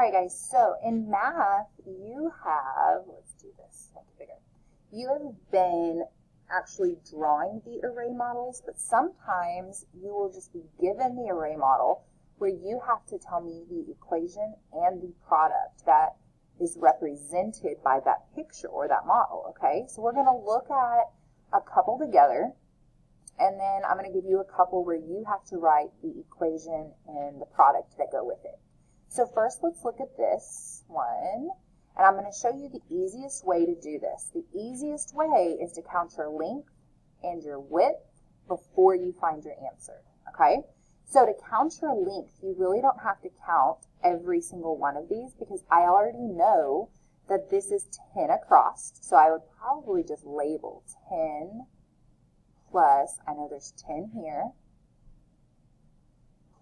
right, guys, so in math, you have, let's do this, make it bigger. You have been actually drawing the array models, but sometimes you will just be given the array model where you have to tell me the equation and the product that is represented by that picture or that model, okay? So we're going to look at a couple together, and then I'm going to give you a couple where you have to write the equation and the product that go with it. So first, let's look at this one, and I'm going to show you the easiest way to do this. The easiest way is to count your length and your width before you find your answer, okay? So to count your length, you really don't have to count every single one of these because I already know that this is 10 across, so I would probably just label 10 plus, I know there's 10 here,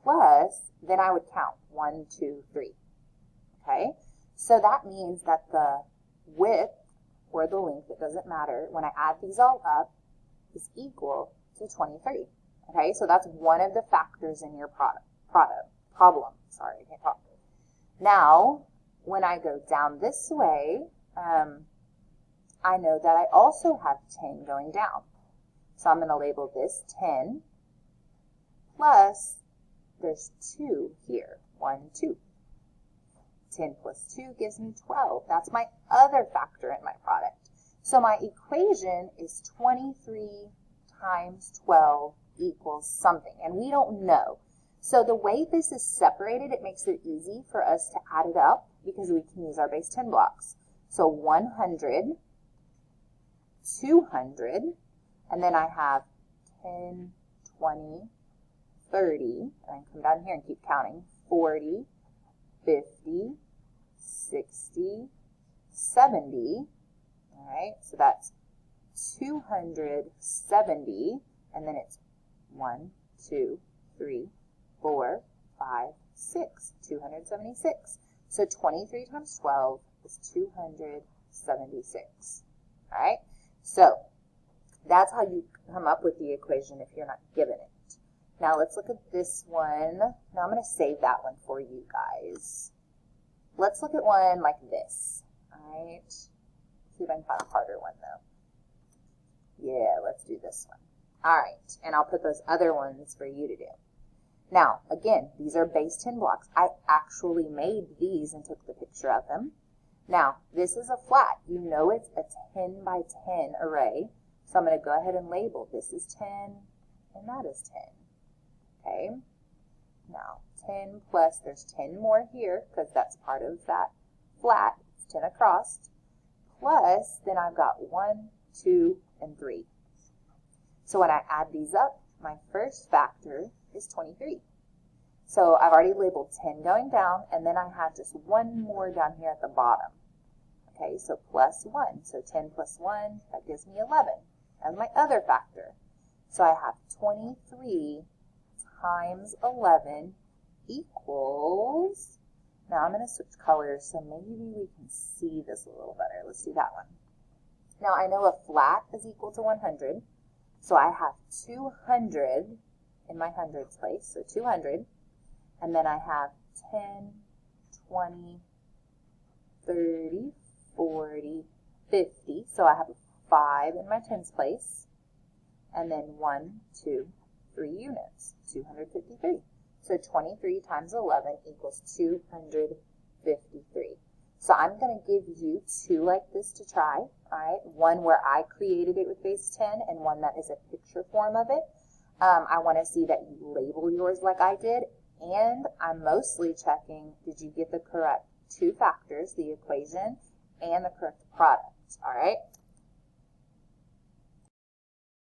plus, then I would count 1, 2, 3, okay? So that means that the width or the length, it doesn't matter, when I add these all up, is equal to 23, okay? So that's one of the factors in your problem. Sorry, I can't talk. Now, when I go down this way, I know that I also have 10 going down. So I'm going to label this 10 plus, there's 2 here, 1, 2. 10 plus 2 gives me 12. That's my other factor in my product. So my equation is 23 times 12 equals something, and we don't know. So the way this is separated, it makes it easy for us to add it up because we can use our base 10 blocks. So 100, 200, and then I have 10, 20, 30, and I can come down here and keep counting, 40, 50, 60, 70, all right, so that's 270, and then it's 1, 2, 3, 4, 5, 6, 276. So 23 times 12 is 276, all right? So that's how you come up with the equation if you're not given it. Now let's look at this one. Now I'm going to save that one for you guys. Let's look at one like this. All right. See if I can find a harder one though. Yeah, let's do this one. All right. And I'll put those other ones for you to do. Now, again, these are base 10 blocks. I actually made these and took the picture of them. Now, this is a flat. You know it's a 10 by 10 array. So I'm going to go ahead and label this is 10 and that is 10. Okay, now 10 plus, there's 10 more here because that's part of that flat, it's 10 across, plus then I've got 1, 2, and 3. So when I add these up, my first factor is 23. So I've already labeled 10 going down, and then I have just one more down here at the bottom. Okay, so plus 1, so 10 plus 1, that gives me 11. That's my other factor. So I have 23 times 11 equals, now I'm going to switch colors so maybe we can see this a little better. Let's do that one. Now I know a flat is equal to 100, so I have 200 in my hundreds place, so 200, and then I have 10, 20, 30, 40, 50, so I have a 5 in my tens place, and then 1, 2, 3 units, 253. So 23 times 11 equals 253. So I'm going to give you 2 like this to try, all right? One where I created it with base 10 and one that is a picture form of it. I want to see that you label yours like I did, and I'm mostly checking, did you get the correct 2 factors, the equation, and the correct product, all right?